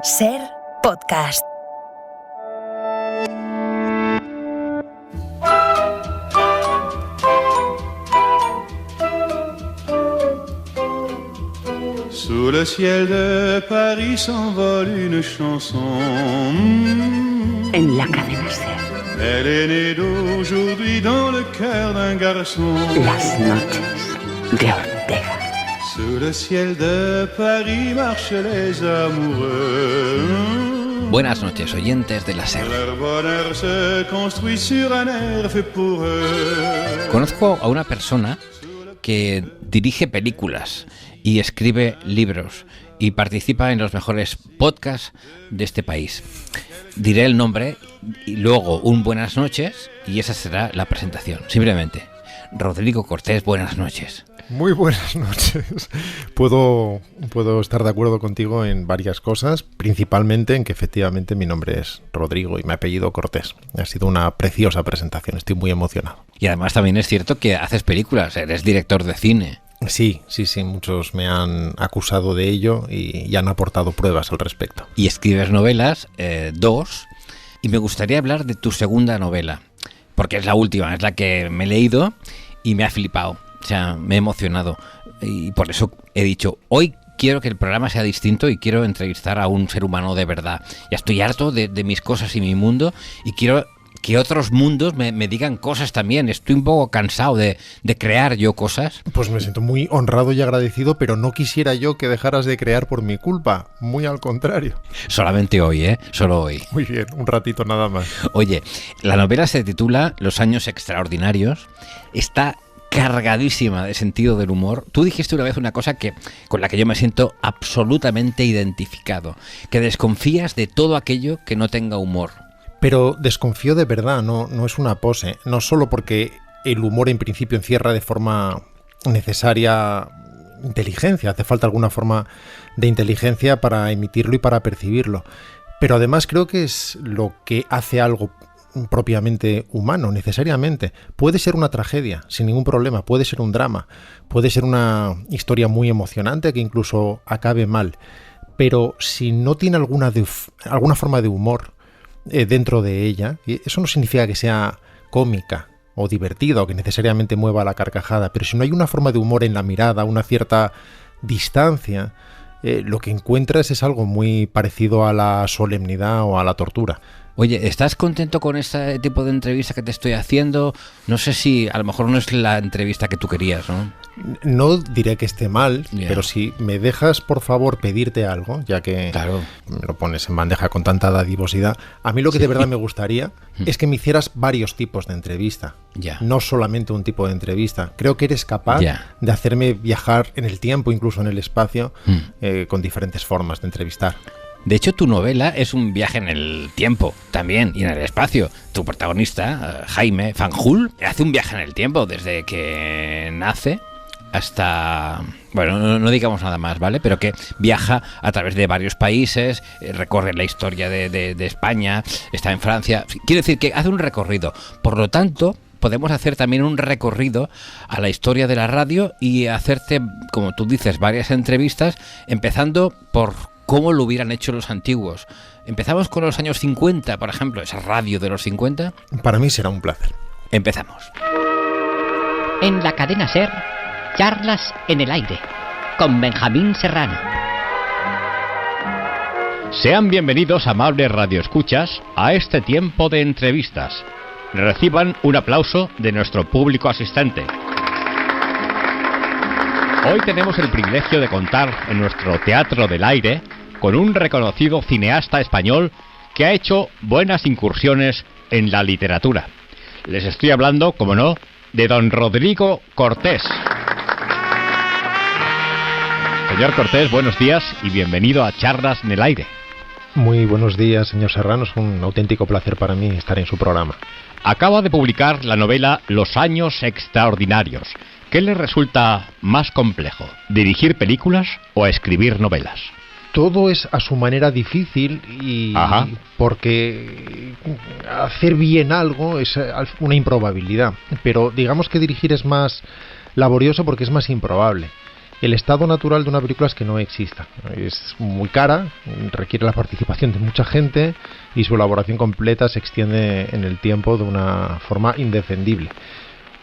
Ser podcast. Sous le ciel de Paris s'envole une chanson. En la cadena Ser. Elle est née d'aujourd'hui dans le cœur d'un garçon. Las noches de Ortega. Sous le ciel de Paris marchent les amoureux. Buenas noches, oyentes de la SER. Leur bonheur se construit sur un air fait pour eux. Conozco a una persona que dirige películas y escribe libros y participa en los mejores podcasts de este país. Diré el nombre y luego un buenas noches y esa será la presentación. Simplemente, Rodrigo Cortés, buenas noches. Muy buenas noches. Puedo estar de acuerdo contigo en varias cosas, principalmente en que efectivamente mi nombre es Rodrigo y mi apellido Cortés. Ha sido una preciosa presentación, estoy muy emocionado. Y además también es cierto que haces películas, eres director de cine. Sí, muchos me han acusado de ello y han aportado pruebas al respecto. Y escribes novelas, 2, y me gustaría hablar de tu segunda novela, porque es la última, es la que me he leído y me ha flipado. O sea, me he emocionado y por eso he dicho, hoy quiero que el programa sea distinto y quiero entrevistar a un ser humano de verdad. Ya estoy harto de mis cosas y mi mundo y quiero que otros mundos me digan cosas también. Estoy un poco cansado de crear yo cosas. Pues me siento muy honrado y agradecido, pero no quisiera yo que dejaras de crear por mi culpa. Muy al contrario. Solamente hoy, solo hoy. Muy bien, un ratito nada más. Oye, la novela se titula Los años extraordinarios. Está cargadísima de sentido del humor. Tú dijiste una vez una cosa con la que yo me siento absolutamente identificado, que desconfías de todo aquello que no tenga humor. Pero desconfío de verdad, no es una pose. No solo porque el humor en principio encierra de forma necesaria inteligencia, hace falta alguna forma de inteligencia para emitirlo y para percibirlo. Pero además creo que es lo que hace algo propiamente humano, necesariamente. Puede ser una tragedia, sin ningún problema, puede ser un drama, puede ser una historia muy emocionante que incluso acabe mal, pero si no tiene alguna forma de humor dentro de ella, y eso no significa que sea cómica o divertida o que necesariamente mueva la carcajada, pero si no hay una forma de humor en la mirada, una cierta distancia, lo que encuentras es algo muy parecido a la solemnidad o a la tortura. Oye, ¿estás contento con este tipo de entrevista que te estoy haciendo? No sé si a lo mejor no es la entrevista que tú querías, ¿no? No diré que esté mal, pero si me dejas, por favor, pedirte algo, ya que claro, me lo pones en bandeja con tanta dadivosidad, a mí lo que de verdad me gustaría es que me hicieras varios tipos de entrevista, no solamente un tipo de entrevista. Creo que eres capaz de hacerme viajar en el tiempo, incluso en el espacio, con diferentes formas de entrevistar. De hecho, tu novela es un viaje en el tiempo también y en el espacio. Tu protagonista, Jaime Fanjul, hace un viaje en el tiempo desde que nace hasta... Bueno, no digamos nada más, ¿vale? Pero que viaja a través de varios países, recorre la historia de España, está en Francia. Quiero decir que hace un recorrido. Por lo tanto, podemos hacer también un recorrido a la historia de la radio y hacerte, como tú dices, varias entrevistas, empezando por cómo lo hubieran hecho los antiguos. Empezamos con los años 50, por ejemplo, esa radio de los 50. Para mí será un placer. Empezamos. En la cadena Ser, charlas en el aire, con Benjamín Serrano. Sean bienvenidos, amables radioescuchas, a este tiempo de entrevistas. Reciban un aplauso de nuestro público asistente. Hoy tenemos el privilegio de contar en nuestro Teatro del Aire con un reconocido cineasta español que ha hecho buenas incursiones en la literatura. Les estoy hablando, como no, de don Rodrigo Cortés. Señor Cortés, buenos días y bienvenido a Charlas en el Aire. Muy buenos días, señor Serrano. Es un auténtico placer para mí estar en su programa. Acaba de publicar la novela Los años extraordinarios. ¿Qué le resulta más complejo, dirigir películas o escribir novelas? Todo es a su manera difícil y porque hacer bien algo es una improbabilidad, pero digamos que dirigir es más laborioso porque es más improbable. el estado natural de una película es que no exista. Es muy cara, requiere la participación de mucha gente y su elaboración completa se extiende en el tiempo de una forma indefendible.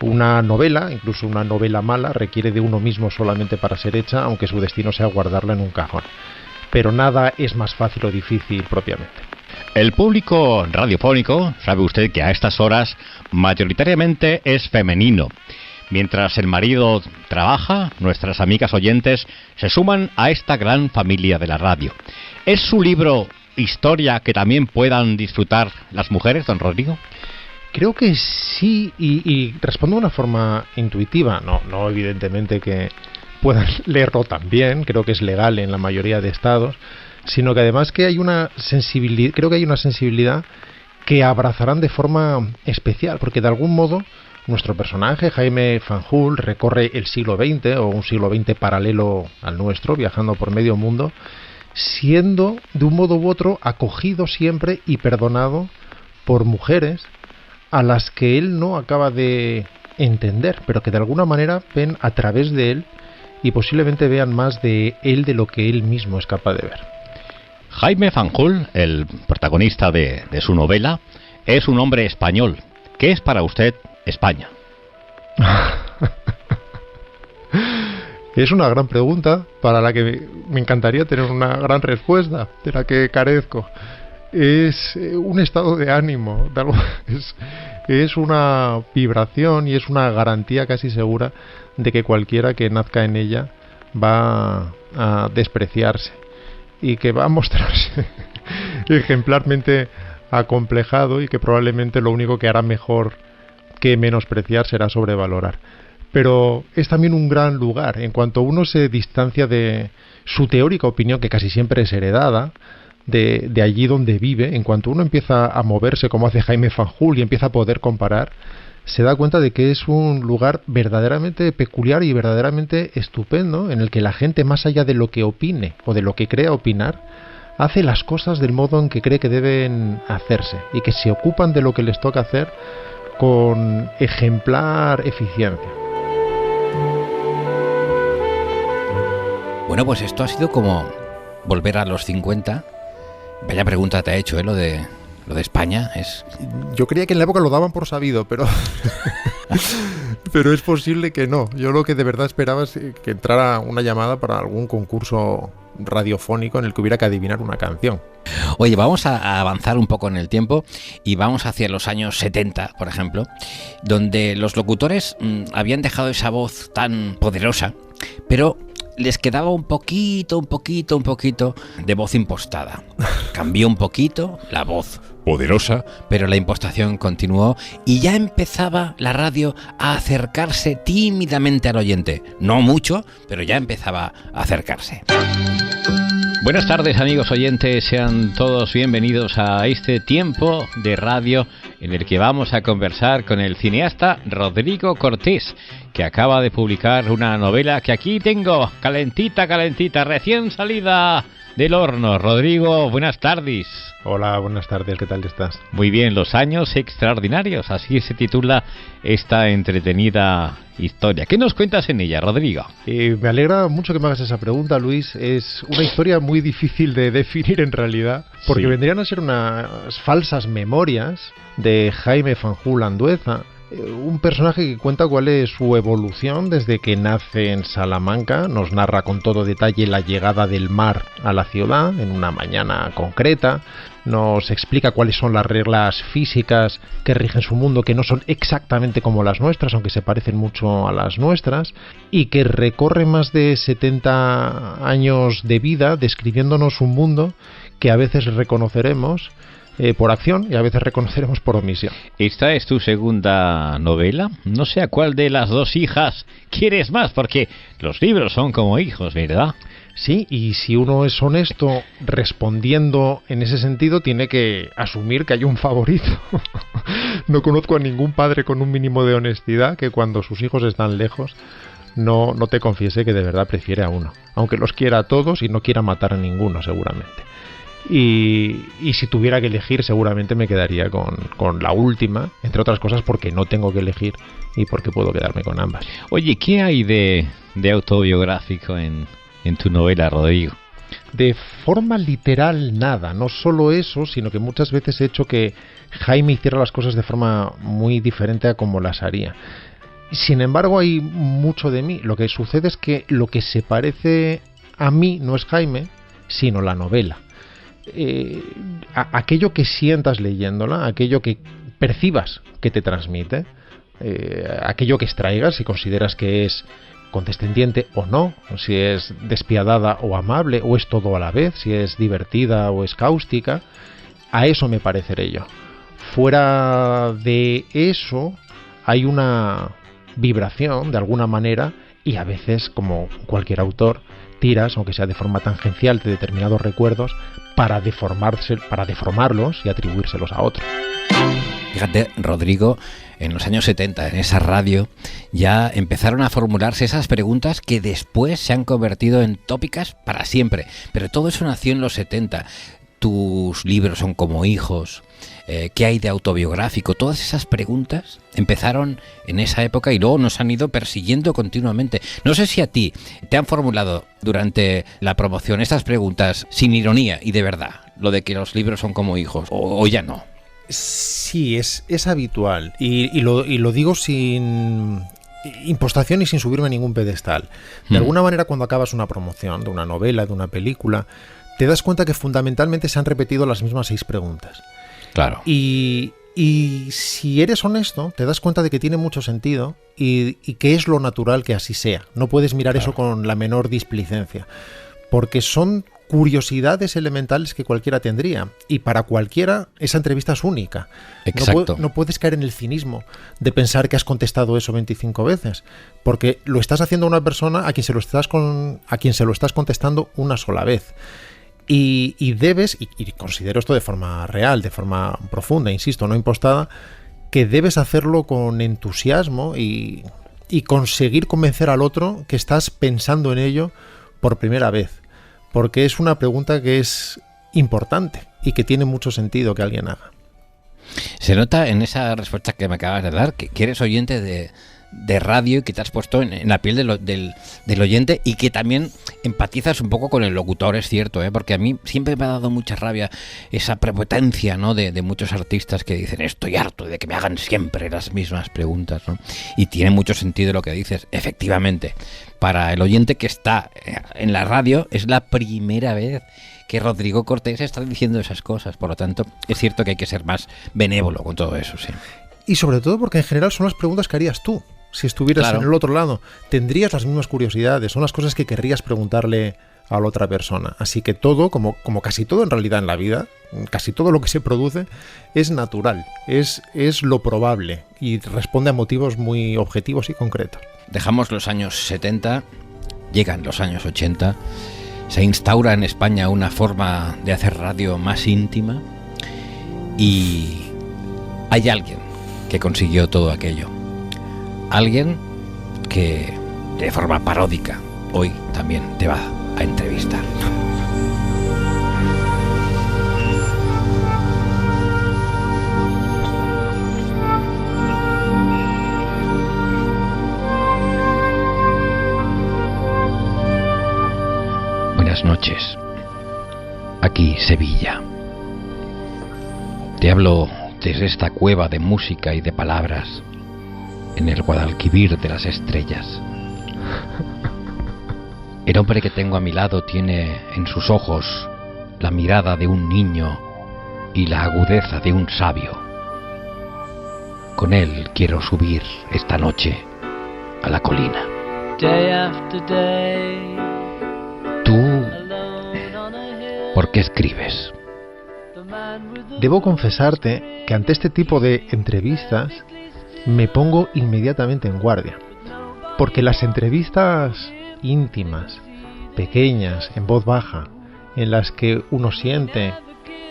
Una novela, incluso una novela mala, requiere de uno mismo solamente para ser hecha, aunque su destino sea guardarla en un cajón. Pero nada es más fácil o difícil propiamente. El público radiofónico, sabe usted que a estas horas mayoritariamente es femenino. Mientras el marido trabaja, nuestras amigas oyentes se suman a esta gran familia de la radio. ¿Es su libro historia que también puedan disfrutar las mujeres, don Rodrigo? Creo que sí, y respondo de una forma intuitiva. No evidentemente que puedan leerlo también, creo que es legal en la mayoría de estados, sino que además que hay una sensibilidad, creo que hay una sensibilidad que abrazarán de forma especial, porque de algún modo nuestro personaje, Jaime Fanjul, recorre el siglo XX o un siglo XX paralelo al nuestro, viajando por medio mundo, siendo de un modo u otro acogido siempre y perdonado por mujeres a las que él no acaba de entender, pero que de alguna manera ven a través de él y posiblemente vean más de él de lo que él mismo es capaz de ver. Jaime Fanjul, el protagonista de su novela, es un hombre español. ¿Qué es para usted España? Es una gran pregunta para la que me encantaría tener una gran respuesta, de la que carezco. Es un estado de ánimo, es una vibración y es una garantía casi segura de que cualquiera que nazca en ella va a despreciarse y que va a mostrarse ejemplarmente acomplejado y que probablemente lo único que hará mejor que menospreciar será sobrevalorar. Pero es también un gran lugar. En cuanto uno se distancia de su teórica opinión, que casi siempre es heredada de allí donde vive, en cuanto uno empieza a moverse como hace Jaime Fanjul y empieza a poder comparar, se da cuenta de que es un lugar verdaderamente peculiar y verdaderamente estupendo, en el que la gente, más allá de lo que opine o de lo que crea opinar, hace las cosas del modo en que cree que deben hacerse y que se ocupan de lo que les toca hacer con ejemplar eficiencia. Bueno, pues esto ha sido como volver a los 50. Vaya pregunta te ha hecho, lo de España. Yo creía que en la época lo daban por sabido, pero pero es posible que no. Yo lo que de verdad esperaba es que entrara una llamada para algún concurso radiofónico en el que hubiera que adivinar una canción. Oye, vamos a avanzar un poco en el tiempo y vamos hacia los años 70, por ejemplo, donde los locutores habían dejado esa voz tan poderosa, pero les quedaba un poquito de voz impostada. Cambió un poquito la voz poderosa, pero la impostación continuó y ya empezaba la radio a acercarse tímidamente al oyente. No mucho, pero ya empezaba a acercarse. Buenas tardes, amigos oyentes, sean todos bienvenidos a este tiempo de radio en el que vamos a conversar con el cineasta Rodrigo Cortés, que acaba de publicar una novela que aquí tengo, calentita, recién salida del horno. Rodrigo, buenas tardes. Hola, buenas tardes, ¿qué tal estás? Muy bien, Los años extraordinarios, así se titula esta entretenida historia. ¿Qué nos cuentas en ella, Rodrigo? Me alegra mucho que me hagas esa pregunta, Luis. Es una historia muy difícil de definir en realidad, porque sí, vendrían a ser unas falsas memorias de Jaime Fanjul Andueza, un personaje que cuenta cuál es su evolución desde que nace en Salamanca. Nos narra con todo detalle la llegada del mar a la ciudad en una mañana concreta. Nos explica cuáles son las reglas físicas que rigen su mundo, que no son exactamente como las nuestras, aunque se parecen mucho a las nuestras, y que recorre más de 70 años de vida describiéndonos un mundo que a veces reconoceremos por acción y a veces reconoceremos por omisión. ¿Esta es tu segunda novela? No sé a cuál de las dos hijas quieres más, porque los libros son como hijos, ¿verdad? Sí, y si uno es honesto respondiendo en ese sentido, tiene que asumir que hay un favorito. No conozco a ningún padre con un mínimo de honestidad que cuando sus hijos están lejos no te confiese que de verdad prefiere a uno, aunque los quiera a todos y no quiera matar a ninguno seguramente. Y si tuviera que elegir, seguramente me quedaría con la última, entre otras cosas porque no tengo que elegir y porque puedo quedarme con ambas. Oye, ¿qué hay de autobiográfico en tu novela, Rodrigo? De forma literal nada, no solo eso, sino que muchas veces he hecho que Jaime hiciera las cosas de forma muy diferente a como las haría. Sin embargo, hay mucho de mí. Lo que sucede es que lo que se parece a mí no es Jaime, sino la novela. Aquello que sientas leyéndola, aquello que percibas que te transmite, aquello que extraigas si consideras que es condescendiente o no, si es despiadada o amable, o es todo a la vez, si es divertida o es cáustica, a eso me pareceré yo. Fuera de eso hay una vibración de alguna manera y a veces, como cualquier autor, tiras, aunque sea de forma tangencial, de determinados recuerdos para deformarlos y atribuírselos a otros. Fíjate, Rodrigo, en los años 70, en esa radio, ya empezaron a formularse esas preguntas que después se han convertido en tópicas para siempre. Pero todo eso nació en los 70. Tus libros son como hijos. ¿Qué hay de autobiográfico? Todas esas preguntas empezaron en esa época y luego nos han ido persiguiendo continuamente. No sé si a ti te han formulado durante la promoción estas preguntas sin ironía y de verdad, lo de que los libros son como hijos, o ya no. Sí, es habitual y lo digo sin impostación y sin subirme a ningún pedestal. De alguna manera, cuando acabas una promoción de una novela, de una película, te das cuenta que fundamentalmente se han repetido las mismas 6 preguntas. Claro. Y si eres honesto, te das cuenta de que tiene mucho sentido y que es lo natural que así sea. No puedes mirar eso con la menor displicencia, porque son curiosidades elementales que cualquiera tendría, y para cualquiera esa entrevista es única. Exacto. No puedes caer en el cinismo de pensar que has contestado eso 25 veces, porque lo estás haciendo a una persona a quien se lo estás contestando una sola vez. Y debes, y considero esto de forma real, de forma profunda, insisto, no impostada, que debes hacerlo con entusiasmo y conseguir convencer al otro que estás pensando en ello por primera vez. Porque es una pregunta que es importante y que tiene mucho sentido que alguien haga. Se nota en esa respuesta que me acabas de dar que eres oyente de radio y que te has puesto en la piel del oyente y que también empatizas un poco con el locutor, es cierto, porque a mí siempre me ha dado mucha rabia esa prepotencia, ¿no? de muchos artistas que dicen estoy harto de que me hagan siempre las mismas preguntas, ¿no? Y tiene mucho sentido lo que dices, efectivamente. Para el oyente que está en la radio es la primera vez que Rodrigo Cortés está diciendo esas cosas, por lo tanto es cierto que hay que ser más benévolo con todo eso, sí. Y sobre todo porque en general son las preguntas que harías tú si estuvieras en el otro lado. Tendrías las mismas curiosidades, son las cosas que querrías preguntarle a la otra persona. Así que todo, como casi todo en realidad en la vida, casi todo lo que se produce es natural, es lo probable y responde a motivos muy objetivos y concretos. Dejamos los años 70, llegan los años 80, se instaura en España una forma de hacer radio más íntima y hay alguien que consiguió todo aquello. Alguien que de forma paródica hoy también te va a entrevistar. Buenas noches. Aquí Sevilla. Te hablo desde esta cueva de música y de palabras, en el Guadalquivir de las estrellas. El hombre que tengo a mi lado tiene en sus ojos la mirada de un niño y la agudeza de un sabio. Con él quiero subir esta noche a la colina. ¿Tú por qué escribes? Debo confesarte que ante este tipo de entrevistas me pongo inmediatamente en guardia, porque las entrevistas íntimas, pequeñas, en voz baja, en las que uno siente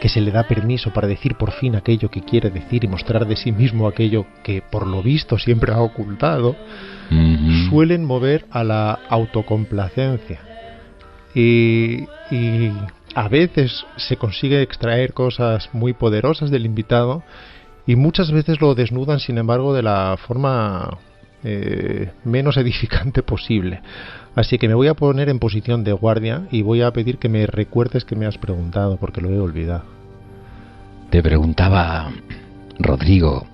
que se le da permiso para decir por fin aquello que quiere decir y mostrar de sí mismo aquello que por lo visto siempre ha ocultado, suelen mover a la autocomplacencia. Y a veces se consigue extraer cosas muy poderosas del invitado y muchas veces lo desnudan, sin embargo, de la forma menos edificante posible. Así que me voy a poner en posición de guardia y voy a pedir que me recuerdes que me has preguntado, porque lo he olvidado. Te preguntaba, Rodrigo,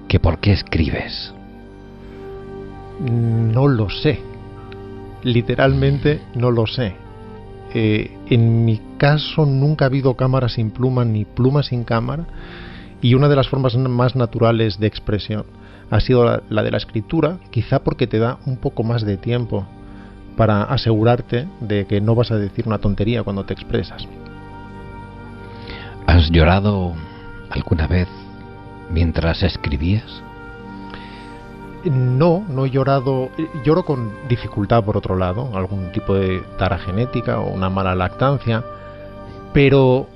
que por qué escribes. No lo sé. Literalmente no lo sé. En mi caso nunca ha habido cámara sin pluma ni pluma sin cámara, y una de las formas más naturales de expresión ha sido la de la escritura, quizá porque te da un poco más de tiempo para asegurarte de que no vas a decir una tontería cuando te expresas. ¿Has llorado alguna vez mientras escribías? No he llorado. Lloro con dificultad, por otro lado, algún tipo de tara genética o una mala lactancia, pero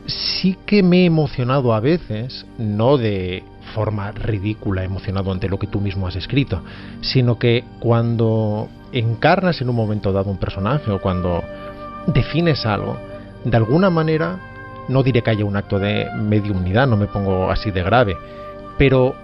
sí que me he emocionado a veces, no de forma ridícula, emocionado ante lo que tú mismo has escrito, sino que cuando encarnas en un momento dado un personaje o cuando defines algo, de alguna manera, no diré que haya un acto de mediumnidad, no me pongo así de grave, pero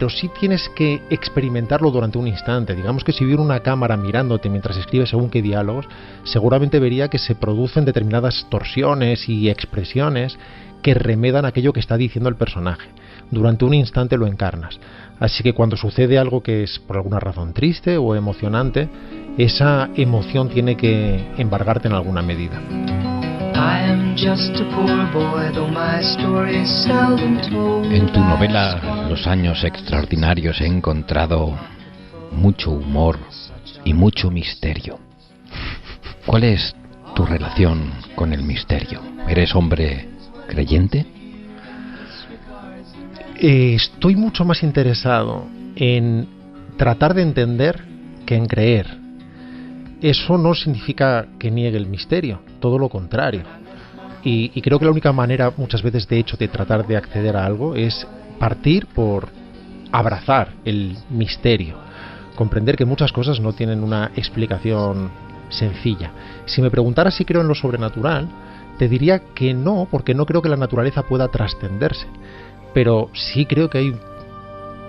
sí tienes que experimentarlo durante un instante. Digamos que si hubiera una cámara mirándote mientras escribes según qué diálogos, seguramente vería que se producen determinadas torsiones y expresiones que remedan aquello que está diciendo el personaje. Durante un instante lo encarnas. Así que cuando sucede algo que es por alguna razón triste o emocionante, esa emoción tiene que embargarte en alguna medida. En tu novela Los años extraordinarios he encontrado mucho humor y mucho misterio. ¿Cuál es tu relación con el misterio? ¿Eres hombre creyente? Estoy mucho más interesado en tratar de entender que en creer. Eso no significa que niegue el misterio, todo lo contrario. Y creo que la única manera, muchas veces, de hecho, de tratar de acceder a algo es partir por abrazar el misterio, comprender que muchas cosas no tienen una explicación sencilla. Si me preguntaras si creo en lo sobrenatural, te diría que no, porque no creo que la naturaleza pueda trascenderse. Pero sí creo que hay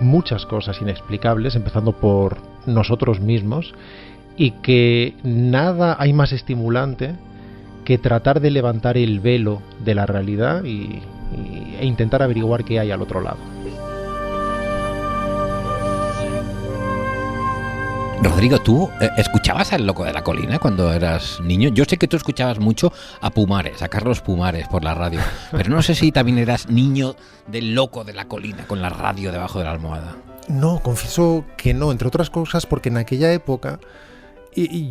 muchas cosas inexplicables, empezando por nosotros mismos, y que nada hay más estimulante que tratar de levantar el velo de la realidad e intentar averiguar qué hay al otro lado. Rodrigo, ¿tú escuchabas al Loco de la Colina cuando eras niño? Yo sé que tú escuchabas mucho a Pumares, a Carlos Pumares por la radio, pero no sé si también eras niño del Loco de la Colina con la radio debajo de la almohada. No, confieso que no, entre otras cosas porque en aquella época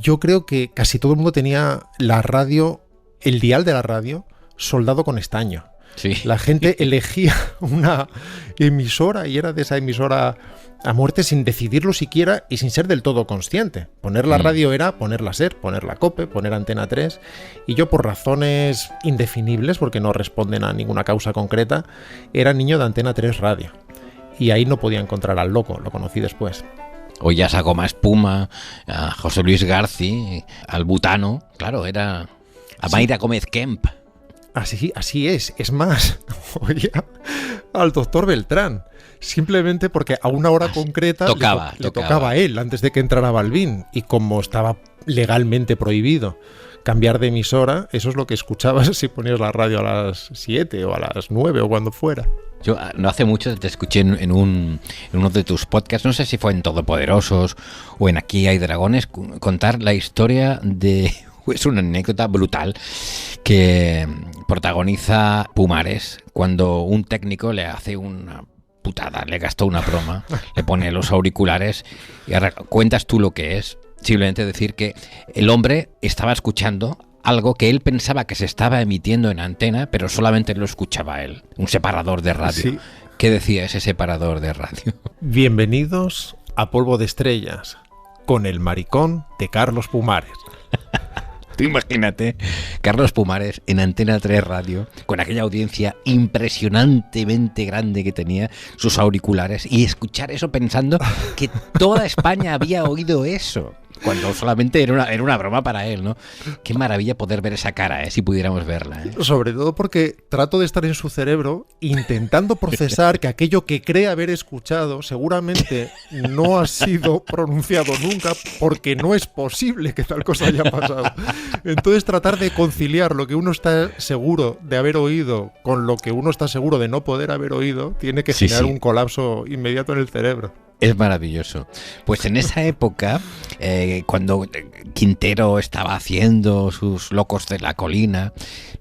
yo creo que casi todo el mundo tenía la radio, el dial de la radio, soldado con estaño. Sí. La gente elegía una emisora y era de esa emisora a muerte sin decidirlo siquiera y sin ser del todo consciente. Poner la radio era poner la SER, poner la COPE, poner Antena 3, y yo, por razones indefinibles, porque no responden a ninguna causa concreta, era niño de Antena 3 Radio. Y ahí no podía encontrar al Loco, lo conocí después. Oías a Goma Espuma, a José Luis Garci, al Butano, claro, era a Mayra Gómez Kemp. Así es. Es más, oía al doctor Beltrán, simplemente porque a una hora concreta le tocaba a él antes de que entrara Balbín, y como estaba legalmente prohibido cambiar de emisora, eso es lo que escuchabas si ponías la radio a las 7 o a las 9 o cuando fuera. Yo no hace mucho te escuché en uno de tus podcasts, no sé si fue en Todopoderosos o en Aquí hay dragones, contar la historia de... Es una anécdota brutal que protagoniza Pumares cuando un técnico le hace una putada, le gastó una broma, le pone los auriculares y ahora cuentas tú lo que es. Simplemente decir que el hombre estaba escuchando algo que él pensaba que se estaba emitiendo en antena, pero solamente lo escuchaba él. Un separador de radio. Sí. ¿Qué decía ese separador de radio? Bienvenidos a Polvo de Estrellas, con el maricón de Carlos Pumares. Tú imagínate, Carlos Pumares en Antena 3 Radio, con aquella audiencia impresionantemente grande que tenía, sus auriculares, y escuchar eso pensando que toda España había oído eso. cuando solamente era una broma para él, ¿no? Qué maravilla poder ver esa cara, si pudiéramos verla. Sobre todo porque trato de estar en su cerebro intentando procesar que aquello que cree haber escuchado seguramente no ha sido pronunciado nunca, porque no es posible que tal cosa haya pasado. Entonces tratar de conciliar lo que uno está seguro de haber oído con lo que uno está seguro de no poder haber oído tiene que generar un colapso inmediato en el cerebro. Es maravilloso. Pues en esa época, cuando Quintero estaba haciendo sus Locos de la Colina,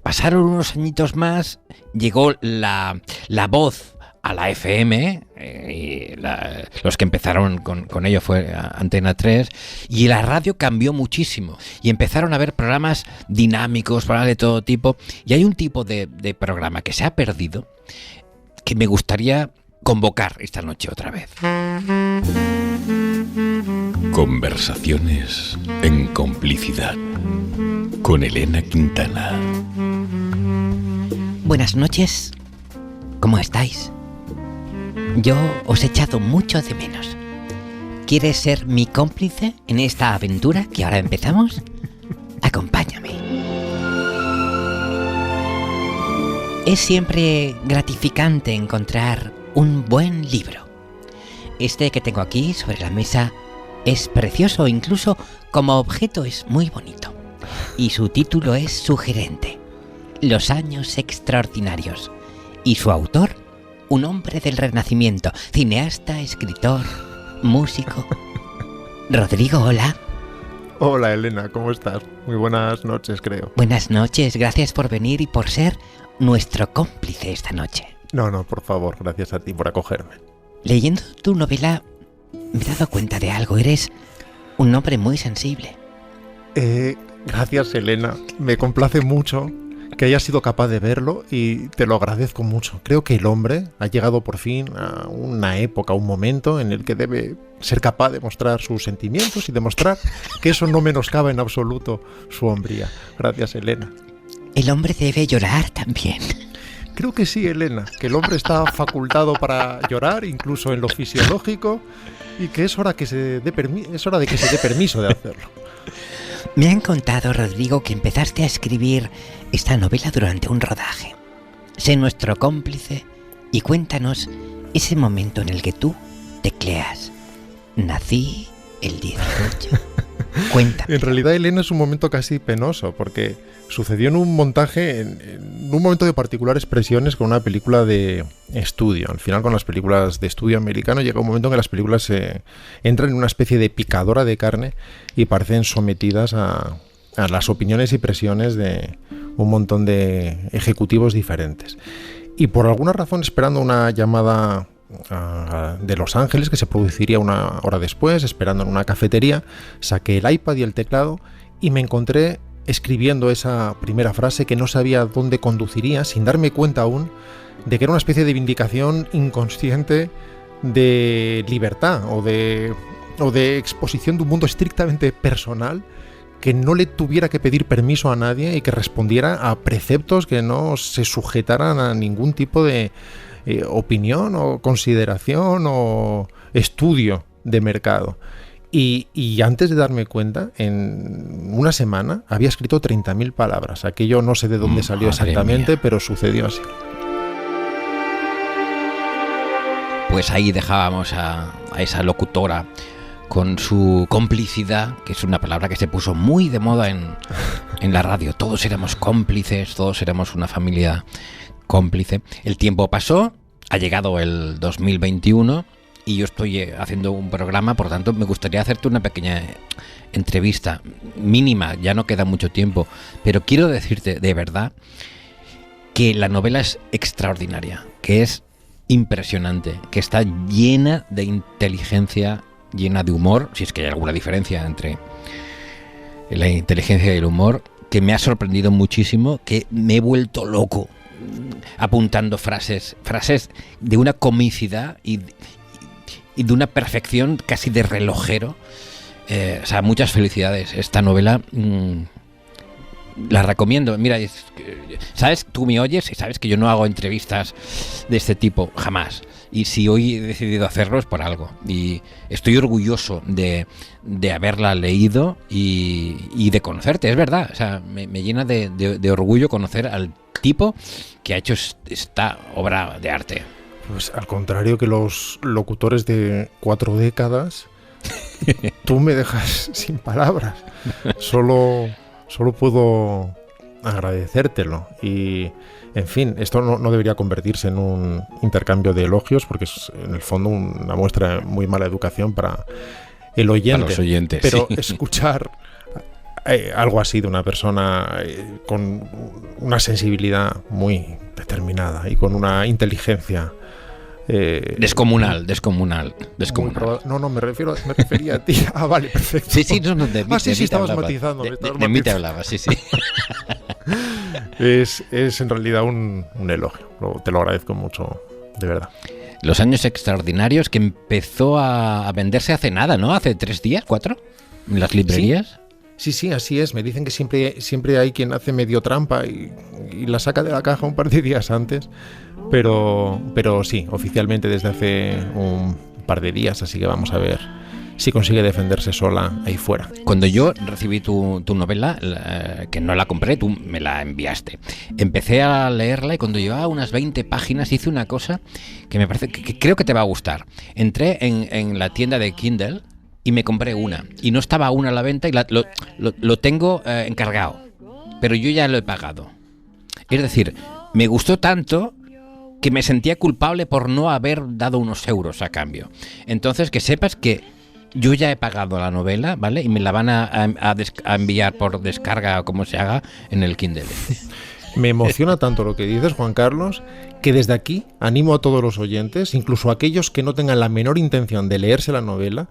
pasaron unos añitos más, llegó la voz a la FM, y los que empezaron con ello fue Antena 3, y la radio cambió muchísimo y empezaron a haber programas dinámicos, programas de todo tipo, y hay un tipo de programa que se ha perdido que me gustaría convocar esta noche otra vez. Conversaciones en complicidad con Elena Quintana. Buenas noches, ¿cómo estáis? Yo os he echado mucho de menos. ¿Quieres ser mi cómplice en esta aventura que ahora empezamos? Acompáñame. Es siempre gratificante encontrar un buen libro. Este que tengo aquí sobre la mesa es precioso, incluso como objeto es muy bonito. Y su título es sugerente: Los años extraordinarios. Y su autor, un hombre del Renacimiento, cineasta, escritor, músico. Rodrigo, hola. Hola Elena, ¿cómo estás? Muy buenas noches, creo. Buenas noches, gracias por venir y por ser nuestro cómplice esta noche. No, por favor, gracias a ti por acogerme. Leyendo tu novela me he dado cuenta de algo, eres un hombre muy sensible. Gracias Elena, me complace mucho que hayas sido capaz de verlo y te lo agradezco mucho. Creo que el hombre ha llegado por fin a una época, un momento en el que debe ser capaz de mostrar sus sentimientos y demostrar que eso no menoscaba en absoluto su hombría. Gracias Elena. El hombre debe llorar también. Creo que sí, Elena, que el hombre está facultado para llorar, incluso en lo fisiológico, y que es hora de que se dé permiso de hacerlo. Me han contado, Rodrigo, que empezaste a escribir esta novela durante un rodaje. Sé nuestro cómplice y cuéntanos ese momento en el que tú tecleas: nací el 18. Cuéntame. En realidad, Elena, es un momento casi penoso, porque sucedió en un montaje, en un momento de particulares presiones con una película de estudio. Al final, con las películas de estudio americano, llega un momento en que las películas entran en una especie de picadora de carne y parecen sometidas a las opiniones y presiones de un montón de ejecutivos diferentes. Y por alguna razón, esperando una llamada de Los Ángeles que se produciría una hora después, esperando en una cafetería, saqué el iPad y el teclado y me encontré escribiendo esa primera frase que no sabía dónde conduciría, sin darme cuenta aún de que era una especie de vindicación inconsciente de libertad o de exposición de un mundo estrictamente personal, que no le tuviera que pedir permiso a nadie y que respondiera a preceptos que no se sujetaran a ningún tipo de opinión o consideración o estudio de mercado. Y antes de darme cuenta, en una semana había escrito 30.000 palabras. Aquello no sé de dónde salió exactamente, mía, pero sucedió así. Pues ahí dejábamos a esa locutora con su complicidad, que es una palabra que se puso muy de moda en la radio. Todos éramos cómplices, todos éramos una familia cómplice. El tiempo pasó, ha llegado el 2021 y yo estoy haciendo un programa, por tanto me gustaría hacerte una pequeña entrevista mínima, ya no queda mucho tiempo, pero quiero decirte de verdad que la novela es extraordinaria, que es impresionante, que está llena de inteligencia, llena de humor, si es que hay alguna diferencia entre la inteligencia y el humor, que me ha sorprendido muchísimo, que me he vuelto loco apuntando frases de una comicidad y de una perfección casi de relojero. O sea, muchas felicidades. Esta novela La recomiendo. Mira, sabes, tú me oyes y sabes que yo no hago entrevistas de este tipo jamás. Y si hoy he decidido hacerlo es por algo. Y estoy orgulloso de haberla leído y de conocerte, es verdad. O sea, me llena de orgullo conocer al tipo que ha hecho esta obra de arte. Pues al contrario que los locutores de 4 décadas, tú me dejas sin palabras. Solo puedo agradecértelo. Y, en fin, esto no debería convertirse en un intercambio de elogios, porque es en el fondo una muestra de muy mala educación para el oyente. Para los oyentes, pero sí. Escuchar algo así de una persona con una sensibilidad muy determinada y con una inteligencia descomunal. No, me refería a ti. Ah, vale, perfecto. Sí, no, de mí, sí, estabas matizando. De mí te hablaba, sí. Es en realidad un elogio. Te lo agradezco mucho, de verdad. Los años extraordinarios, que empezó a venderse hace nada, ¿no? Hace 3 días, 4, en las librerías. Sí, así es. Me dicen que siempre hay quien hace medio trampa y la saca de la caja un par de días antes. Pero sí, oficialmente desde hace un par de días, así que vamos a ver si consigue defenderse sola ahí fuera. Cuando yo recibí tu novela, que no la compré, tú me la enviaste. Empecé a leerla y cuando llevaba unas 20 páginas hice una cosa que me parece que creo que te va a gustar. Entré en la tienda de Kindle y me compré una. Y no estaba una a la venta y lo tengo encargado. Pero yo ya lo he pagado. Es decir, me gustó tanto que me sentía culpable por no haber dado unos euros a cambio. Entonces, que sepas que yo ya he pagado la novela, ¿vale? Y me la van a enviar por descarga o como se haga en el Kindle. Me emociona tanto lo que dices, Juan Carlos, que desde aquí animo a todos los oyentes, incluso a aquellos que no tengan la menor intención de leerse la novela,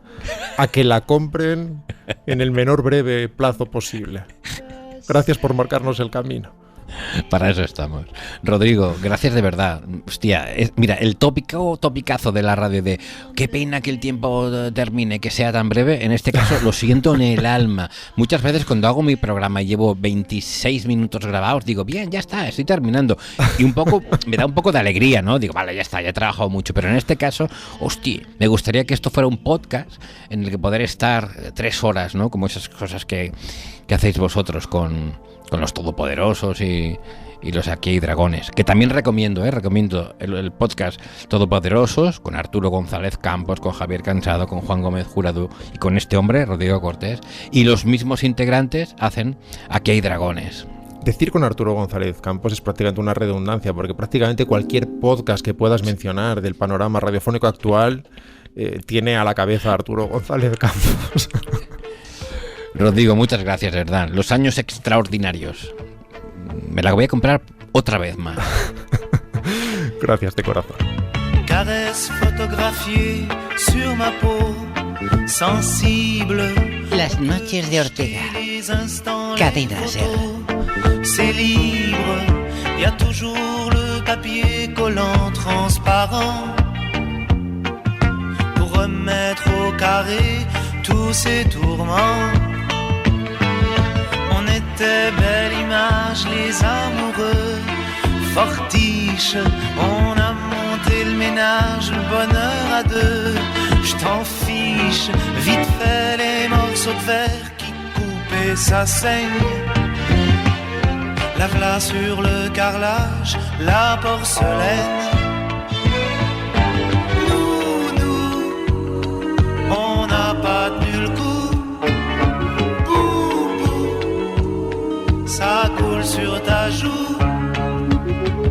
a que la compren en el menor breve plazo posible. Gracias por marcarnos el camino. Para eso estamos. Rodrigo, gracias de verdad. Hostia, mira, el topicazo de la radio de qué pena que el tiempo termine, que sea tan breve, en este caso lo siento en el alma. Muchas veces cuando hago mi programa y llevo 26 minutos grabados, digo, bien, ya está, estoy terminando. Y me da un poco de alegría, ¿no? Digo, vale, ya está, ya he trabajado mucho. Pero en este caso, hostia, me gustaría que esto fuera un podcast en el que poder estar 3 horas, ¿no? Como esas cosas que hacéis vosotros con los todopoderosos y los Aquí hay dragones, que también recomiendo el podcast Todopoderosos con Arturo González Campos, con Javier Cansado, con Juan Gómez Jurado y con este hombre, Rodrigo Cortés, y los mismos integrantes hacen Aquí hay dragones. Decir con Arturo González Campos es prácticamente una redundancia, porque prácticamente cualquier podcast que puedas mencionar del panorama radiofónico actual tiene a la cabeza a Arturo González Campos. Rodrigo, muchas gracias, verdad. Los años extraordinarios. Me la voy a comprar otra vez más. Gracias de corazón. Caresse photographiée sur ma peau sensible. Las noches de Ortega. Cadena Ser. C'est libre. Y a toujours le papier collant transparent pour remettre au carré tous ces tourments. Belle image, les amoureux fortiches. On a monté le ménage, le bonheur à 2. Je t'en fiche, vite fait les morceaux de verre qui coupent et ça saigne. La v'là sur le carrelage, la porcelaine. Nous, on n'a pas tenu le coup. Ça coule sur ta joue.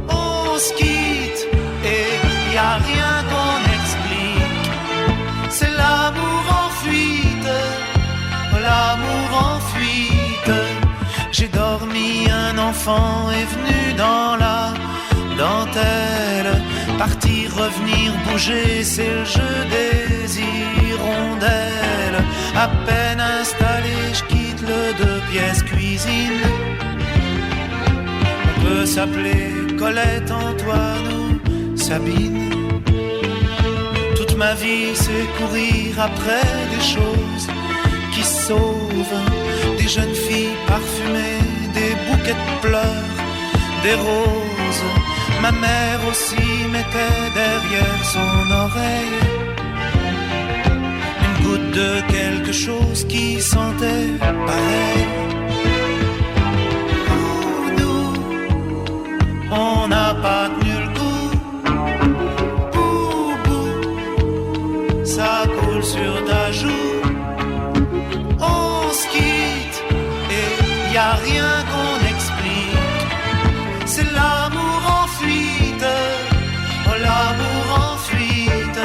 On se quitte et y a rien qu'on explique. C'est l'amour en fuite, l'amour en fuite. J'ai dormi, un enfant est venu dans la dentelle. Partir, revenir, bouger, c'est le jeu des hirondelles. À peine installé, je quitte le 2 pièces cuisine. On peut s'appeler Colette, Antoine ou Sabine. Toute ma vie c'est courir après des choses qui sauvent. Des jeunes filles parfumées, des bouts qu'elle pleure des roses. Ma mère aussi mettait derrière son oreille une goutte de quelque chose qui sentait pareil. Nous, on n'a pas tenu le coup. Ça coule sur ta joue. On se quitte et y a rien qu'on explique. C'est l'amour en fuite, oh l'amour en fuite.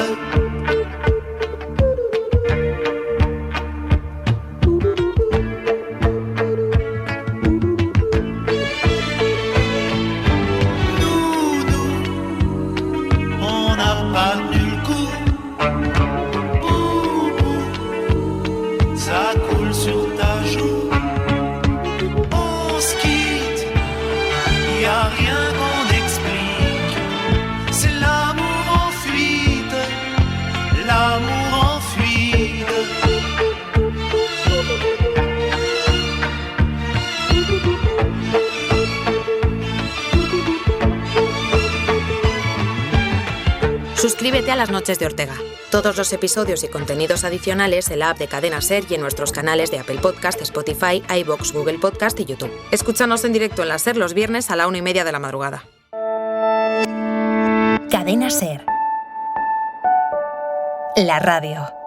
Nous, on n'a pas tenu le coup. Ça coule sur ta joue. On se quitte, y a rien qu'on explique. C'est l'amour en fuite, l'amour en fuite. Suscríbete a Las Noches de Ortega. Todos los episodios y contenidos adicionales en la app de Cadena SER y en nuestros canales de Apple Podcast, Spotify, iVoox, Google Podcast y YouTube. Escúchanos en directo en la SER los viernes a la 1:30 de la madrugada. Cadena SER. La radio.